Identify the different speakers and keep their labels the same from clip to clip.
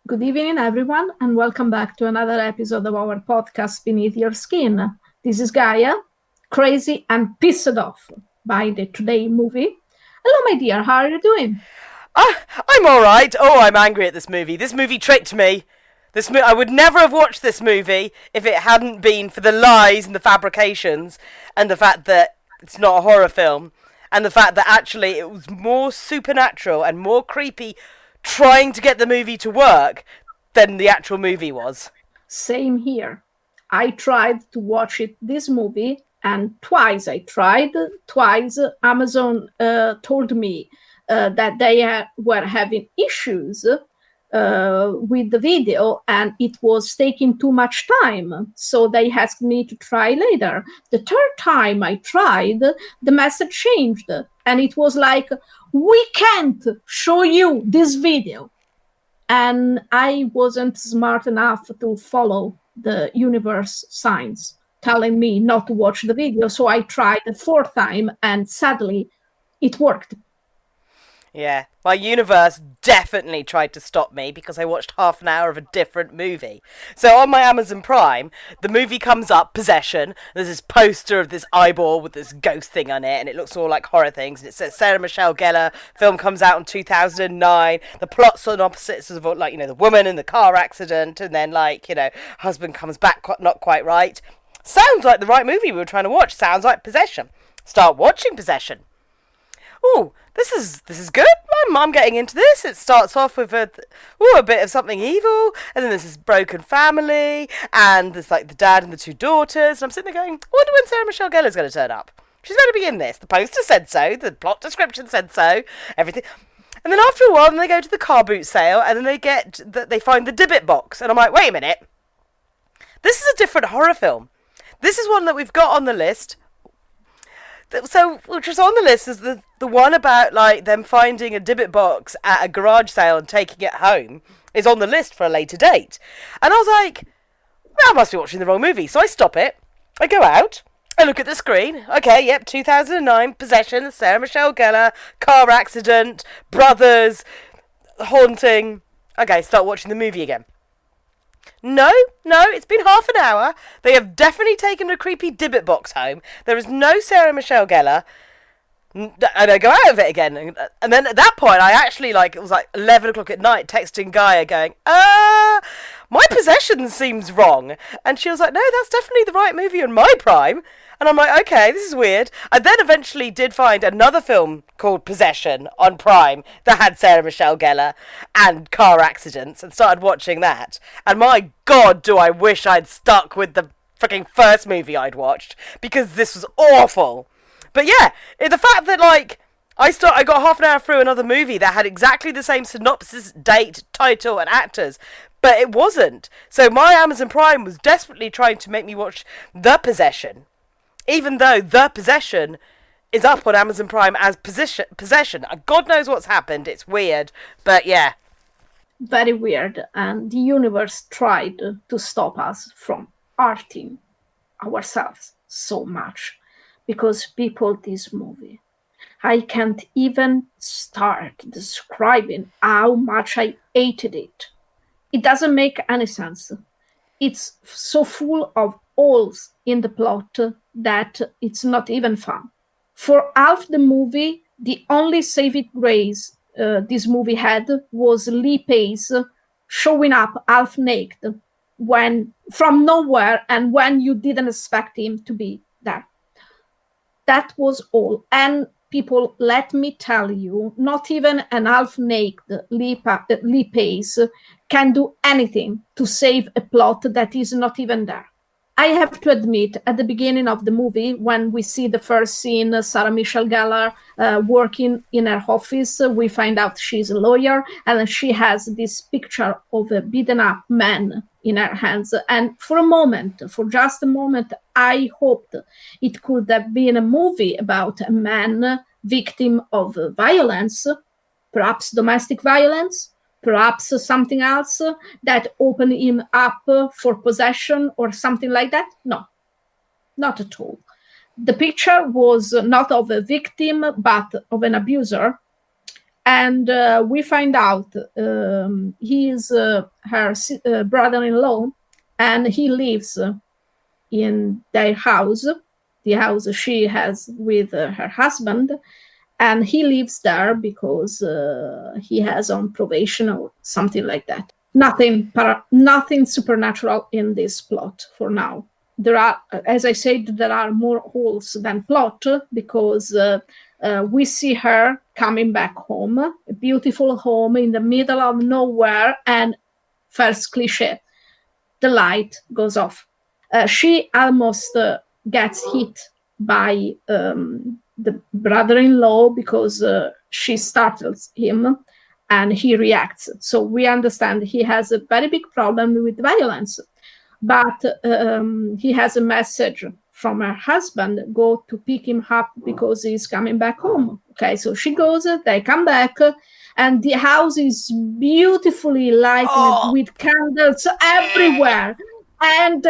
Speaker 1: Good evening, everyone, and welcome back to another episode of our podcast, Beneath Your Skin. This is Gaia, crazy and pissed off by the Today movie. Hello, my dear, how are you doing?
Speaker 2: I'm all right. Oh, I'm angry at this movie. This movie tricked me. I would never have watched this movie if it hadn't been for the lies and the fabrications and the fact that it's not a horror film and the fact that actually it was more supernatural and more creepy trying to get the movie to work than the actual movie was.
Speaker 1: Same here. I tried to watch this movie, and twice I tried. Twice Amazon told me that they were having issues with the video and it was taking too much time. So they asked me to try later. The third time I tried, the message changed and it was like, we can't show you this video. And I wasn't smart enough to follow the universe signs telling me not to watch the video. So I tried the fourth time and sadly it worked.
Speaker 2: Yeah, my universe definitely tried to stop me because I watched half an hour of a different movie. So on my Amazon Prime, the movie comes up, Possession. There's this poster of this eyeball with this ghost thing on it, and it looks all like horror things. And it says Sarah Michelle Gellar. Film comes out in 2009. The plot's on opposites of the woman in the car accident, and then husband comes back not quite right. Sounds like the right movie we were trying to watch. Sounds like Possession. Start watching Possession. Oh, this is good. I'm getting into this. It starts off with a bit of something evil, and then there's this broken family, and there's like the dad and the two daughters. And I'm sitting there going, I wonder when Sarah Michelle Gellar's going to turn up. She's going to be in this. The poster said so. The plot description said so. Everything. And then after a while, then they go to the car boot sale, and then they find the Dybbuk box, and I'm like, wait a minute. This is a different horror film. This is one that we've got on the list. So, which was on the list is the one about them finding a Dybbuk box at a garage sale and taking it home is on the list for a later date. And I was like, well, I must be watching the wrong movie. So I stop it. I go out. I look at the screen. Okay, yep, 2009, Possession, Sarah Michelle Gellar, car accident, brothers, haunting. Okay, start watching the movie again. No, it's been half an hour. They have definitely taken a creepy Dybbuk box home. There is no Sarah Michelle Gellar. And I go out of it again. And then at that point, I actually, it was like 11 o'clock at night, texting Gaia going, my possession seems wrong. And she was like, no, that's definitely the right movie on my Prime. And I'm like, okay, this is weird. I then eventually did find another film called Possession on Prime that had Sarah Michelle Gellar and car accidents and started watching that. And my God, do I wish I'd stuck with the freaking first movie I'd watched because this was awful. But yeah, the fact that I got half an hour through another movie that had exactly the same synopsis, date, title, and actors, but it wasn't. So my Amazon Prime was desperately trying to make me watch The Possession, even though The Possession is up on Amazon Prime as Possession. God knows what's happened. It's weird, but yeah.
Speaker 1: Very weird. And the universe tried to stop us from arting ourselves so much because people, this movie, I can't even start describing how much I hated it. It doesn't make any sense. It's so full of holes in the plot that it's not even fun. For half the movie, the only saving grace this movie had was Lee Pace showing up half naked from nowhere and when you didn't expect him to be there. That was all. And people, let me tell you, not even an half-naked Lee Pace can do anything to save a plot that is not even there. I have to admit, at the beginning of the movie, when we see the first scene, Sarah Michelle Gellar working in her office, we find out she's a lawyer, and she has this picture of a beaten-up man in her hands. And for just a moment, I hoped it could have been a movie about a man victim of violence, perhaps domestic violence, perhaps something else that opened him up for possession or something like that. No, not at all. The picture was not of a victim, but of an abuser. And we find out he is her brother-in-law, and he lives in their house, the house she has with her husband, and he lives there because he has on probation or something like that. Nothing supernatural in this plot for now. There are, as I said, there are more holes than plot, because we see her coming back home, a beautiful home in the middle of nowhere, and first cliche, the light goes off. She almost gets hit by the brother-in-law because she startles him and he reacts. So we understand he has a very big problem with violence, but he has a message from her husband, go to pick him up because he's coming back home. Okay, so she goes, they come back, and the house is beautifully lighted with candles everywhere, and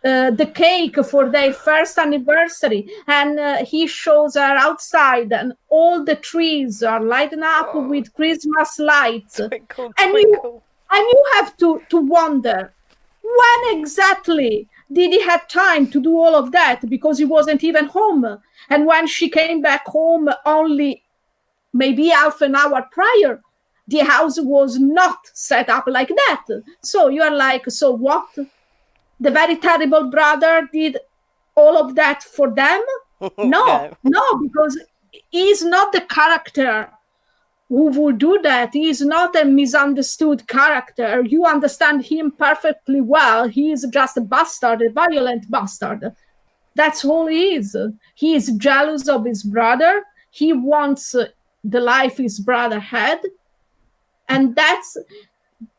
Speaker 1: the cake for their first anniversary, and he shows her outside, and all the trees are lighting up with Christmas lights.
Speaker 2: Twinkle,
Speaker 1: and
Speaker 2: twinkle.
Speaker 1: you have to wonder, when exactly did he have time to do all of that, because he wasn't even home, and when she came back home only maybe half an hour prior, the house was not set up like that. So you are like, so what? The very terrible brother did all of that for them? No, because he's not the character who would do that. He's not a misunderstood character. You understand him perfectly well. He is just a bastard, a violent bastard. That's all he is. He is jealous of his brother. He wants the life his brother had. And that's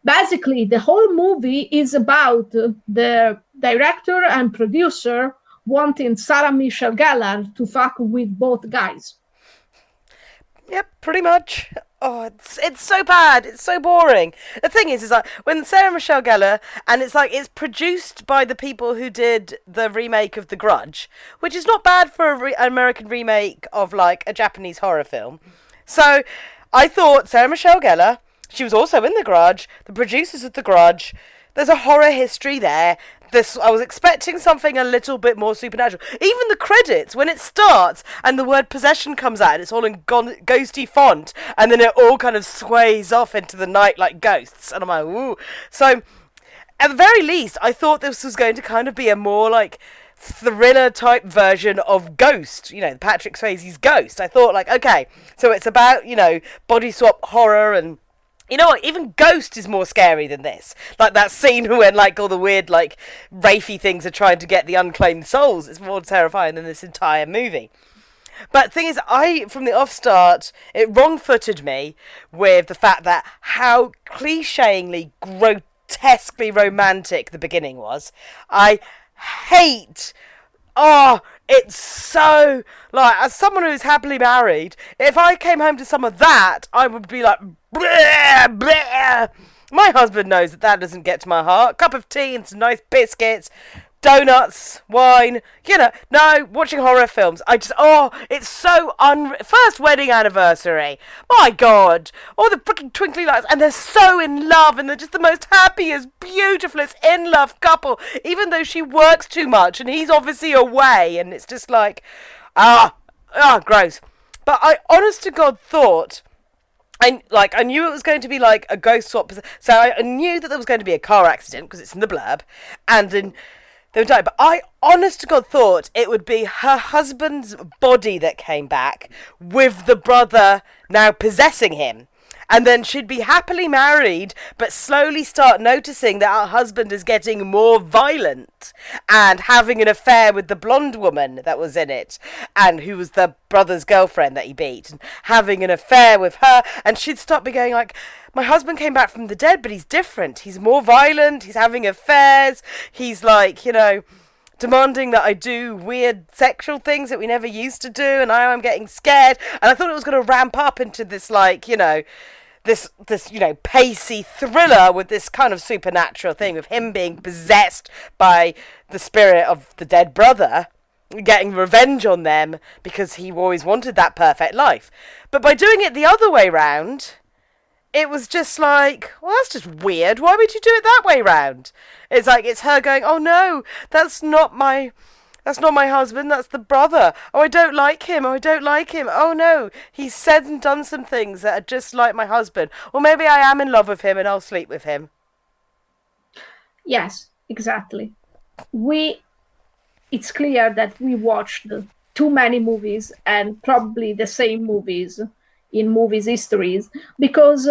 Speaker 1: basically the whole movie is about the director and producer wanting Sarah Michelle Gellar to fuck with both guys.
Speaker 2: Yep, pretty much. Oh, it's so bad. It's so boring. The thing is like when Sarah Michelle Gellar, and it's produced by the people who did the remake of The Grudge, which is not bad for an American remake of like a Japanese horror film. So I thought Sarah Michelle Gellar, she was also in The Grudge, the producers of The Grudge. There's a horror history there. I was expecting something a little bit more supernatural. Even the credits, when it starts and the word possession comes out, it's all in ghosty font, and then it all kind of sways off into the night like ghosts. And I'm like, ooh. So, at the very least, I thought this was going to kind of be a more like thriller type version of Ghost, Patrick Swayze's Ghost. I thought like, okay, so it's about, body swap horror, and you know what? Even Ghost is more scary than this. Like that scene when like all the weird like Rreve things are trying to get the unclaimed souls. It's more terrifying than this entire movie. But the thing is, from the off-start, it wrong-footed me with the fact that how clichéingly, grotesquely romantic the beginning was. I hate... Oh, it's so, like, as someone who's happily married, if I came home to some of that, I would be like, bleh, bleh. My husband knows that doesn't get to my heart. Cup of tea and some nice biscuits, donuts, wine, no, watching horror films. It's so first wedding anniversary. My God, all the freaking twinkly lights, and they're so in love, and they're just the most happiest, beautifulest, in love couple, even though she works too much, and he's obviously away, and it's just like, gross. But I, honest to God, thought... I knew it was going to be like a ghost swap, so I knew that there was going to be a car accident, because it's in the blurb, and then they would die. But I, honest to God, thought it would be her husband's body that came back with the brother now possessing him. And then she'd be happily married, but slowly start noticing that her husband is getting more violent and having an affair with the blonde woman that was in it, and who was the brother's girlfriend that he beat, and having an affair with her. And she'd start be going like, my husband came back from the dead, but he's different. He's more violent. He's having affairs. He's like, demanding that I do weird sexual things that we never used to do, and now I'm getting scared. And I thought it was going to ramp up into this, like, this pacey thriller with this kind of supernatural thing, with him being possessed by the spirit of the dead brother. getting revenge on them because he always wanted that perfect life. But by doing it the other way round, it was just like, well, that's just weird. Why would you do it that way round? It's like, it's her going, oh no, that's not my husband, that's the brother. Oh, I don't like him. Oh, I don't like him. Oh no, he's said and done some things that are just like my husband. Or maybe I am in love with him and I'll sleep with him.
Speaker 1: Yes, exactly. It's clear that we watched too many movies, and probably the same movies in movies histories, because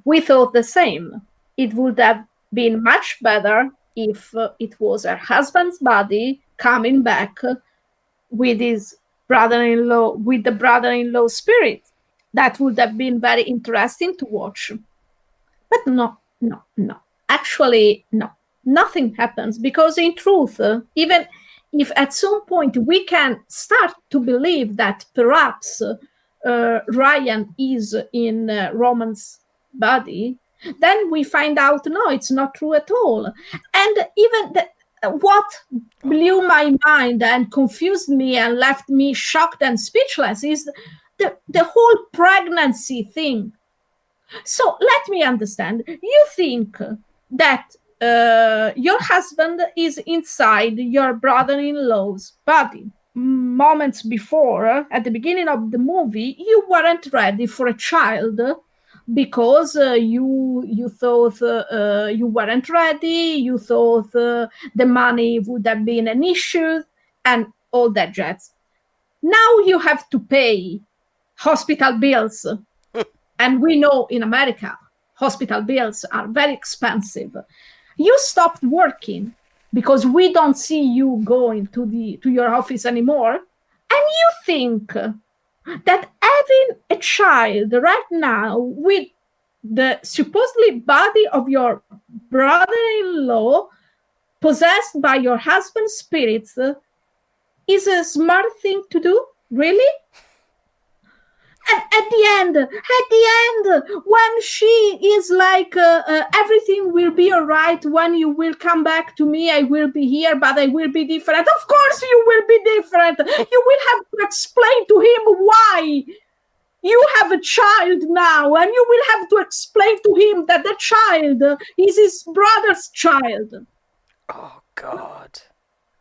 Speaker 1: we thought the same. It would have been much better if it was her husband's body coming back with his brother-in-law, with the brother-in-law spirit. That would have been very interesting to watch. But no, no, no. Actually, no. Nothing happens, because in truth, even if at some point we can start to believe that perhaps Ryan is in Roman's body, then we find out, no, it's not true at all. And even what blew my mind and confused me and left me shocked and speechless is the whole pregnancy thing. So let me understand. You think that your husband is inside your brother-in-law's body. Moments before, at the beginning of the movie, you weren't ready for a child because you thought you weren't ready. You thought the money would have been an issue and all that jazz. Now you have to pay hospital bills. And we know in America, hospital bills are very expensive. You stopped working because we don't see you going to your office anymore. And you think that having a child right now with the supposedly body of your brother-in-law possessed by your husband's spirits is a smart thing to do? Really? At the end, when she is like, everything will be all right, when you will come back to me, I will be here, but I will be different. Of course you will be different. You will have to explain to him why you have a child now, and you will have to explain to him that the child is his brother's child.
Speaker 2: Oh, God.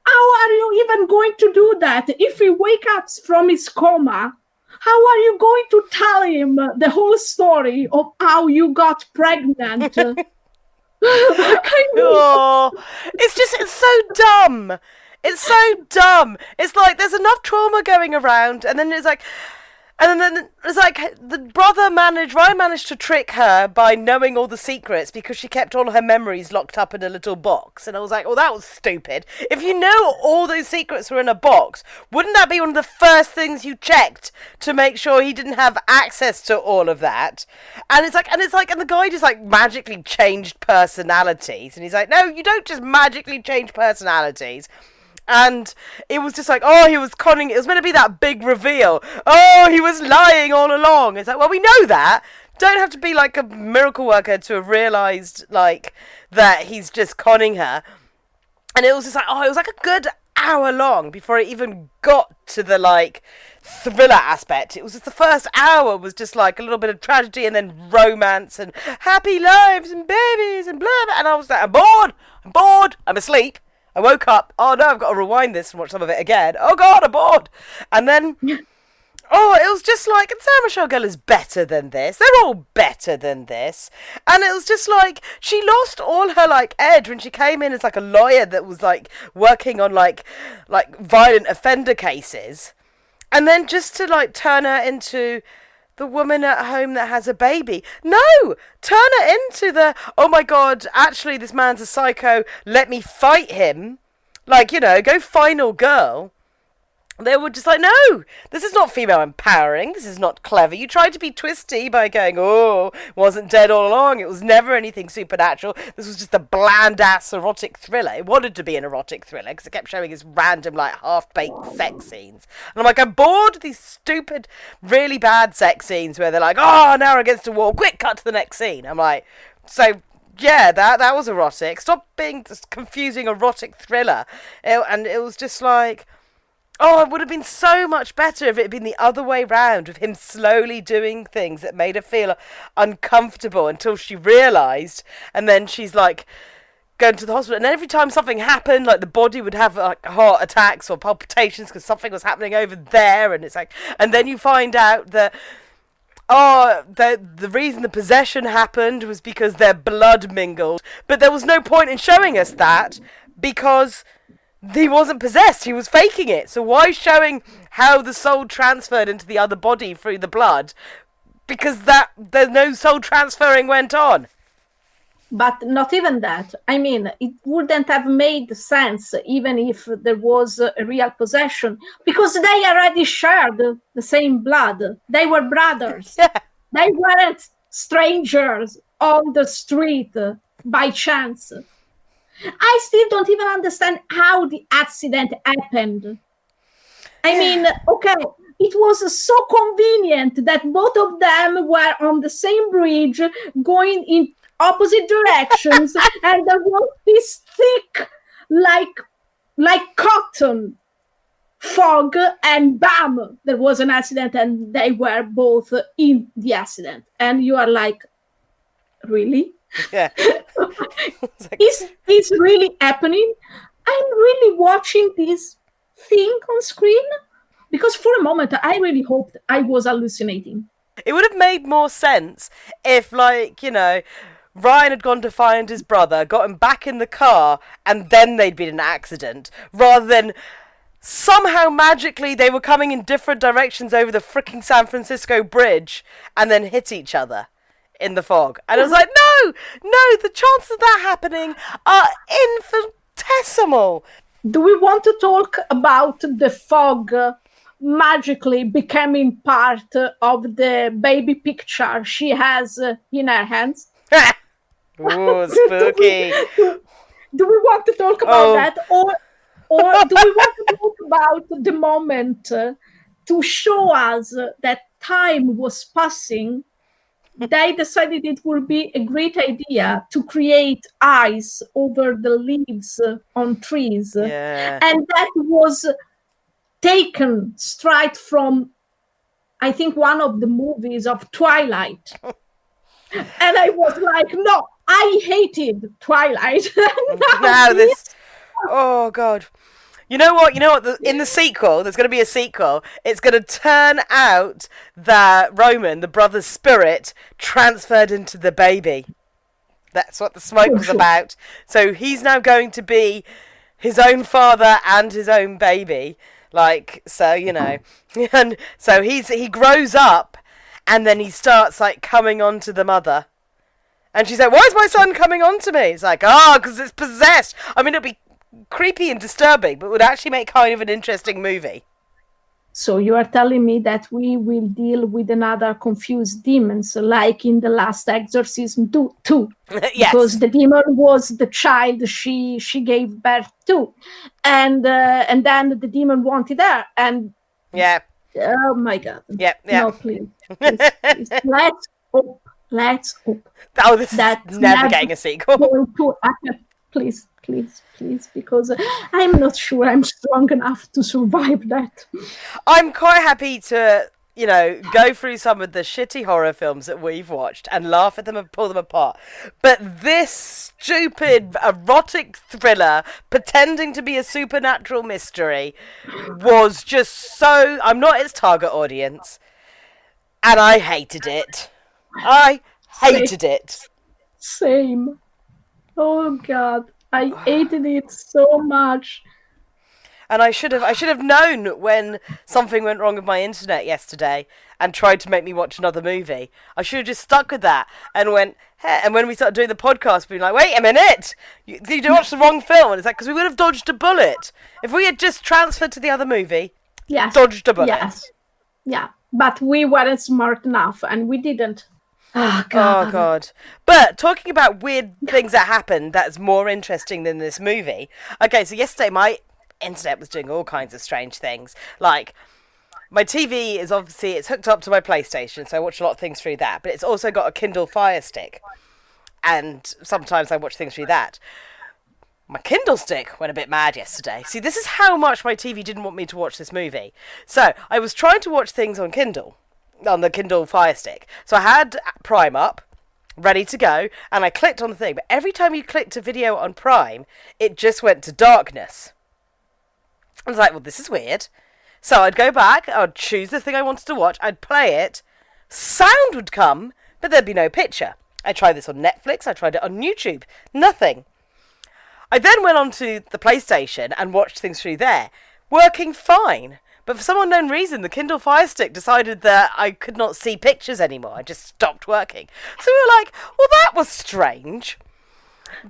Speaker 1: How are you even going to do that? If he wakes up from his coma, how are you going to tell him the whole story of how you got pregnant?
Speaker 2: Oh, it's so dumb. It's so dumb. It's like there's enough trauma going around, and then it's like, and then it's like Ryan managed to trick her by knowing all the secrets because she kept all her memories locked up in a little box. And I was like, well, that was stupid. If you know all those secrets were in a box, wouldn't that be one of the first things you checked to make sure he didn't have access to all of that? And it's like, and the guy just like magically changed personalities. And he's like, no, you don't just magically change personalities. And it was just like, oh, he was conning. It was meant to be that big reveal. Oh, he was lying all along. It's like, well, we know that. Don't have to be like a miracle worker to have realised like that he's just conning her. And it was just like, oh, it was like a good hour long before it even got to the like thriller aspect. It was just the first hour was just like a little bit of tragedy and then romance and happy lives and babies and blah blah. And I was like, I'm bored, I'm asleep. I woke up, oh no, I've got to rewind this and watch some of it again. Oh God, I'm bored. And then, oh, it was just like, and Sarah Michelle Gellar is better than this. They're all better than this. And it was just like, she lost all her like edge when she came in as like a lawyer that was like working on like violent offender cases. And then just to like turn her into the woman at home that has a baby. No! Turn her into the, oh my God, actually this man's a psycho, let me fight him. Like, you know, go final girl. They were just like, no, this is not female empowering. This is not clever. You tried to be twisty by going, oh, wasn't dead all along. It was never anything supernatural. This was just a bland-ass erotic thriller. It wanted to be an erotic thriller because it kept showing his random, like, half-baked sex scenes. And I'm like, I'm bored of these stupid, really bad sex scenes where they're like, oh, now we're against a wall. Quick, cut to the next scene. I'm like, so... yeah, that was erotic. Stop being just confusing erotic thriller. And it was just like... Oh, it would have been so much better if it had been the other way round, with him slowly doing things that made her feel uncomfortable until she realised, and then she's like going to the hospital. And every time something happened, like the body would have like heart attacks or palpitations because something was happening over there, and it's like, and then you find out that the reason the possession happened was because their blood mingled, but there was no point in showing us that because he wasn't possessed, he was faking it. So why showing how the soul transferred into the other body through the blood? Because that there's no soul transferring went on.
Speaker 1: But not even that. I mean, it wouldn't have made sense even if there was a real possession, because they already shared the same blood. They were brothers.
Speaker 2: Yeah.
Speaker 1: They weren't strangers on the street by chance. I still don't even understand how the accident happened. I mean, okay, it was so convenient that both of them were on the same bridge going in opposite directions, and there was this thick, like cotton fog, and bam, there was an accident, and they were both in the accident. And you are like, really?
Speaker 2: Yeah.
Speaker 1: Is this really happening? I'm really watching this thing on screen, because for a moment I really hoped I was hallucinating.
Speaker 2: It would have made more sense if, like, Ryan had gone to find his brother, got him back in the car, and then they'd been in an accident, rather than somehow magically they were coming in different directions over the freaking San Francisco bridge and then hit each other in the fog. And I was like, no, the chances of that happening are infinitesimal.
Speaker 1: Do we want to talk about the fog magically becoming part of the baby picture she has in her hands?
Speaker 2: Ooh, spooky.
Speaker 1: Do we want to talk about that? Or do we want to talk about the moment to show us that time was passing? They decided it would be a great idea to create ice over the leaves on trees.
Speaker 2: Yeah.
Speaker 1: And that was taken straight from, I think, one of the movies of Twilight. And I was like, no, I hated Twilight.
Speaker 2: Now this... Oh, God. You know what? In the sequel, there's going to be a sequel. It's going to turn out that Roman, the brother's spirit, transferred into the baby. That's what the smoke was about. So he's now going to be his own father and his own baby. Like, so, and so he grows up, and then he starts, like, coming onto the mother. And she's like, why is my son coming onto me? It's like, because it's possessed. I mean, it'll be creepy and disturbing, but would actually make kind of an interesting movie.
Speaker 1: So you are telling me that we will deal with another confused demons, like in the last Exorcism 2,
Speaker 2: Yes.
Speaker 1: Because the demon was the child she gave birth to, and then the demon wanted her, and
Speaker 2: yeah.
Speaker 1: Oh my God.
Speaker 2: Yeah.
Speaker 1: No, please. Let's hope.
Speaker 2: Oh, this is never getting a sequel.
Speaker 1: Please, because I'm not sure I'm strong enough to survive that.
Speaker 2: I'm quite happy to, go through some of the shitty horror films that we've watched and laugh at them and pull them apart. But this stupid erotic thriller pretending to be a supernatural mystery was just so... I'm not its target audience. And I hated it. I hated it.
Speaker 1: Same. Oh God, I hated it so much.
Speaker 2: And I should have known when something went wrong with my internet yesterday and tried to make me watch another movie. I should have just stuck with that and went, hey. And when we started doing the podcast, being like, wait a minute, you watched the wrong film. And it's like, because we would have dodged a bullet. If we had just transferred to the other movie, dodged a bullet.
Speaker 1: Yes. Yeah, but we weren't smart enough and we didn't. Oh God.
Speaker 2: But talking about weird things that happened that's more interesting than this movie. Okay, so yesterday my internet was doing all kinds of strange things. Like, my TV is obviously, it's hooked up to my PlayStation, so I watch a lot of things through that. But it's also got a Kindle Fire Stick. And sometimes I watch things through that. My Kindle stick went a bit mad yesterday. See, this is how much my TV didn't want me to watch this movie. So, I was trying to watch things on Kindle, on the Kindle Fire Stick. So I had Prime up, ready to go, and I clicked on the thing. But every time you clicked a video on Prime, it just went to darkness. I was like, well, this is weird. So I'd go back, I'd choose the thing I wanted to watch, I'd play it, sound would come, but there'd be no picture. I tried this on Netflix, I tried it on YouTube, nothing. I then went on to the PlayStation and watched things through there, working fine. But for some unknown reason, the Kindle Fire Stick decided that I could not see pictures anymore. I just stopped working. So we were like, well, that was strange.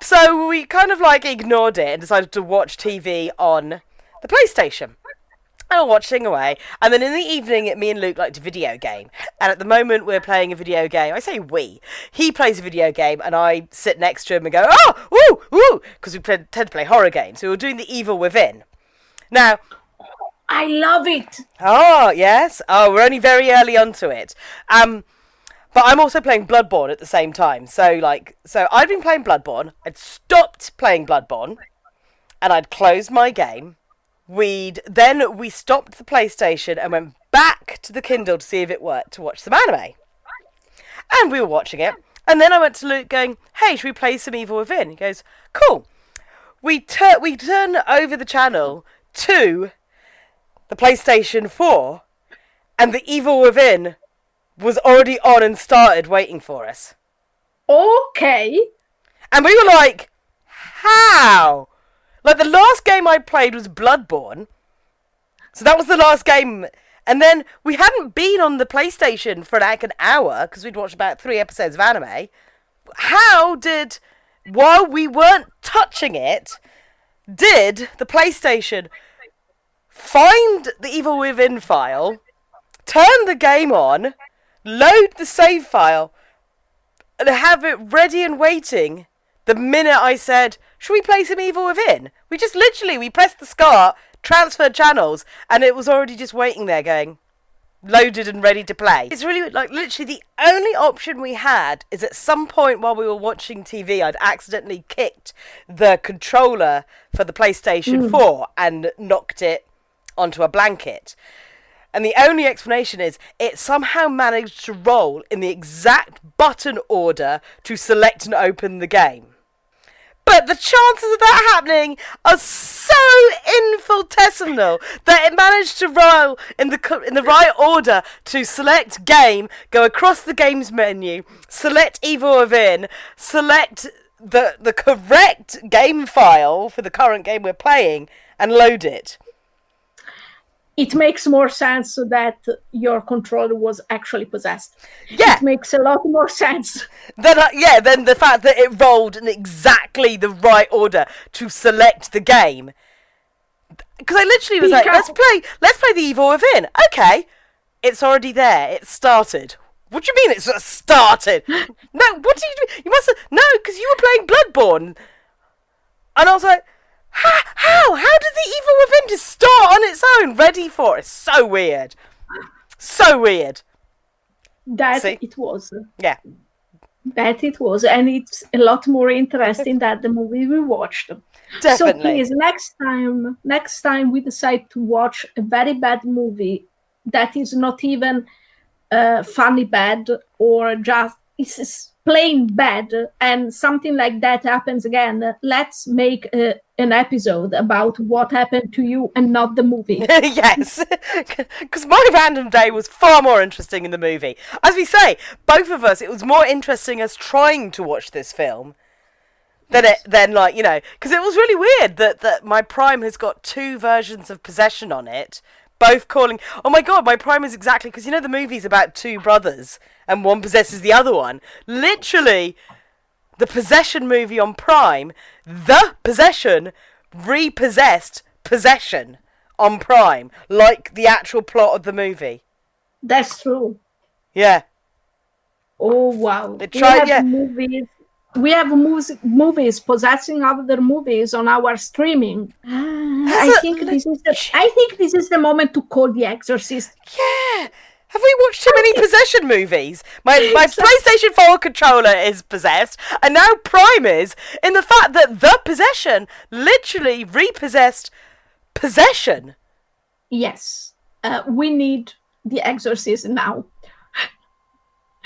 Speaker 2: So we kind of like ignored it and decided to watch TV on the PlayStation. And we're watching away. And then in the evening, me and Luke liked a video game. And at the moment, we're playing a video game. I say we. He plays a video game, and I sit next to him and go, oh, woo, woo, because we tend to play horror games. So we're doing The Evil Within. Now,
Speaker 1: I love it.
Speaker 2: oh, yes. Oh, we're only very early onto it. But I'm also playing Bloodborne at the same time. So I'd been playing Bloodborne. I'd stopped playing Bloodborne, and I'd closed my game. We stopped the PlayStation and went back to the Kindle to see if it worked to watch some anime. And we were watching it. And then I went to Luke going, hey, should we play some Evil Within? He goes, cool. We turn over the channel to the PlayStation 4, and the Evil Within was already on and started waiting for us.
Speaker 1: Okay.
Speaker 2: And we were like, how? Like, the last game I played was Bloodborne. So that was the last game. And then we hadn't been on the PlayStation for like an hour, because we'd watched about 3 episodes of anime. While we weren't touching it, did the PlayStation find the Evil Within file, turn the game on, load the save file, and have it ready and waiting the minute I said, should we play some Evil Within? We pressed the start, transferred channels, and it was already just waiting there going, loaded and ready to play. It's really, like, literally the only option we had is at some point while we were watching TV, I'd accidentally kicked the controller for the PlayStation 4 and knocked it onto a blanket. And the only explanation is it somehow managed to roll in the exact button order to select and open the game. But the chances of that happening are so infinitesimal that it managed to roll in the right order to select game, go across the games menu, select Evil Within, select the correct game file for the current game we're playing, and load it.
Speaker 1: It makes more sense that your controller was actually possessed.
Speaker 2: Yeah.
Speaker 1: It makes a lot more sense.
Speaker 2: Than the fact that it rolled in exactly the right order to select the game. Because I literally was like, let's play the Evil Within. Okay, it's already there. It started. What do you mean it's started? No, what do you do? You must have... No, because you were playing Bloodborne. And I was like... How did the Evil Within just start on its own, ready for it? So weird. So weird.
Speaker 1: It was.
Speaker 2: Yeah.
Speaker 1: That it was. And it's a lot more interesting than the movie we watched.
Speaker 2: Definitely.
Speaker 1: So please, next time we decide to watch a very bad movie that is not even funny bad, or just it's plain bad, and something like that happens again, let's make an episode about what happened to you and not the movie.
Speaker 2: Yes, because my random day was far more interesting in the movie. As we say, both of us, it was more interesting us trying to watch this film than because it was really weird that my Prime has got 2 versions of Possession on it, both calling, oh my god, my Prime is exactly, because the movie's about 2 brothers and one possesses the other one. Literally, the Possession movie on Prime, The Possession repossessed Possession on Prime, like the actual plot of the movie.
Speaker 1: That's true.
Speaker 2: Yeah.
Speaker 1: Oh wow. We have movies possessing other movies on our streaming. I think this is the moment to call The Exorcist.
Speaker 2: Yeah. Have we watched too many possession movies? My PlayStation 4 controller is possessed, and now Prime is, in the fact that the possession literally repossessed possession.
Speaker 1: Yes. We need the exorcist now.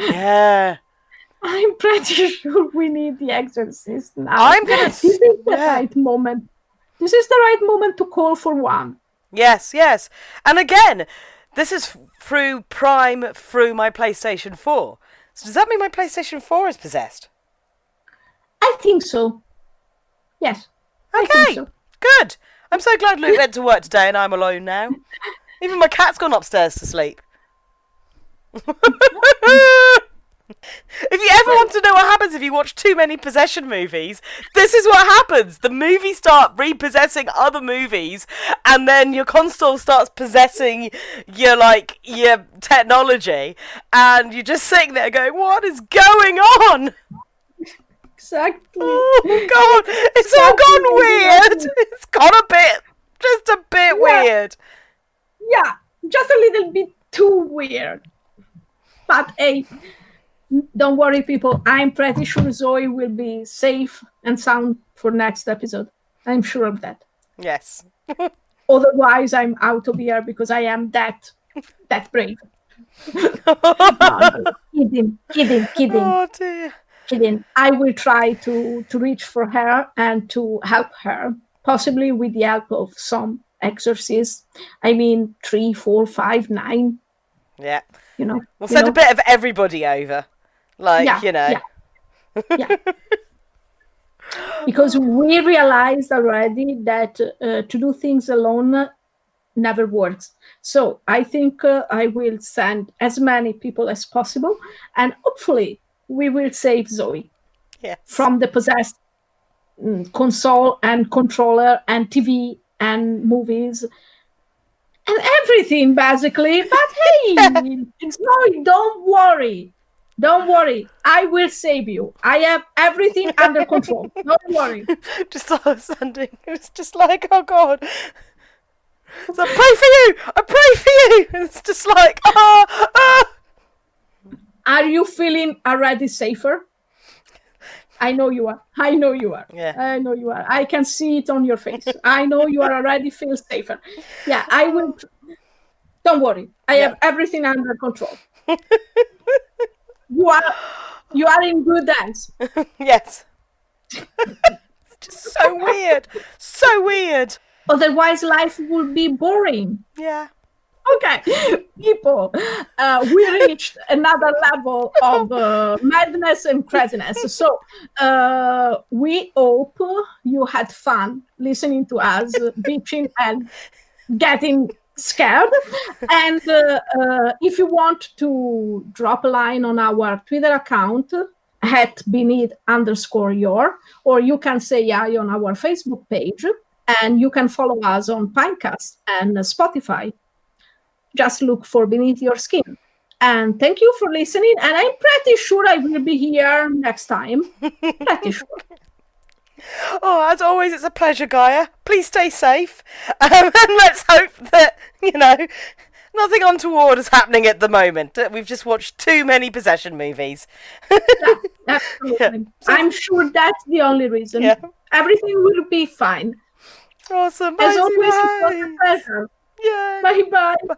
Speaker 2: Yeah.
Speaker 1: I'm pretty sure we need the exorcist now.
Speaker 2: I'm gonna.
Speaker 1: This is the right moment. This is the right moment to call for one.
Speaker 2: Yes, yes. And again, this is through Prime through my PlayStation 4. So does that mean my PlayStation 4 is possessed?
Speaker 1: I think so. Yes.
Speaker 2: Okay.
Speaker 1: I think so.
Speaker 2: Good. I'm so glad Luke went to work today and I'm alone now. Even my cat's gone upstairs to sleep. If you ever want to know what happens if you watch too many possession movies, this is what happens. The movies start repossessing other movies, and then your console starts possessing your technology, and you're just sitting there going, "What is going on?"
Speaker 1: Exactly.
Speaker 2: Oh God, it's all gone weird. It's gone just a bit weird.
Speaker 1: Yeah, just a little bit too weird. But hey, don't worry, people. I'm pretty sure Zoe will be safe and sound for next episode. I'm sure of that.
Speaker 2: Yes.
Speaker 1: Otherwise, I'm out of here because I am that brave. No, kidding.
Speaker 2: Oh dear.
Speaker 1: Kidding. I will try to reach for her and to help her, possibly with the help of some exorcists. I mean, 3, 4, 5, 9.
Speaker 2: Yeah.
Speaker 1: We'll
Speaker 2: send a bit of everybody over.
Speaker 1: Yeah. Because we realized already that to do things alone never works. So I think I will send as many people as possible, and hopefully we will save Zoe from the possessed console and controller and TV and movies and everything, basically. But hey, Zoe, don't worry. I will save you. I have everything under control. Don't worry.
Speaker 2: Just sending. It's just like, oh God. So I pray for you. It's just like,
Speaker 1: Are you feeling already safer? I know you are.
Speaker 2: Yeah.
Speaker 1: I know you are. I can see it on your face. I know you are already feel safer. Yeah, I will. Don't worry. I have everything under control. You are in good hands.
Speaker 2: Yes. It's just so weird. So weird.
Speaker 1: Otherwise, life would be boring.
Speaker 2: Yeah.
Speaker 1: Okay, people, we reached another level of madness and craziness. So we hope you had fun listening to us bitching and getting scared. And if you want to drop a line on our Twitter account at beneath_your, or you can say hi on our Facebook page, and you can follow us on Pinecast and Spotify. Just look for Beneath Your Skin. And thank you for listening. And I'm pretty sure I will be here next time. Pretty sure.
Speaker 2: Oh, as always, it's a pleasure, Gaia. Please stay safe. And let's hope that, nothing untoward is happening at the moment. We've just watched too many possession movies.
Speaker 1: Yeah, absolutely. I'm sure that's the only reason.
Speaker 2: Yeah.
Speaker 1: Everything will be fine.
Speaker 2: Awesome.
Speaker 1: As
Speaker 2: Bye,
Speaker 1: always, it was a pleasure.
Speaker 2: Yeah.
Speaker 1: Bye-bye.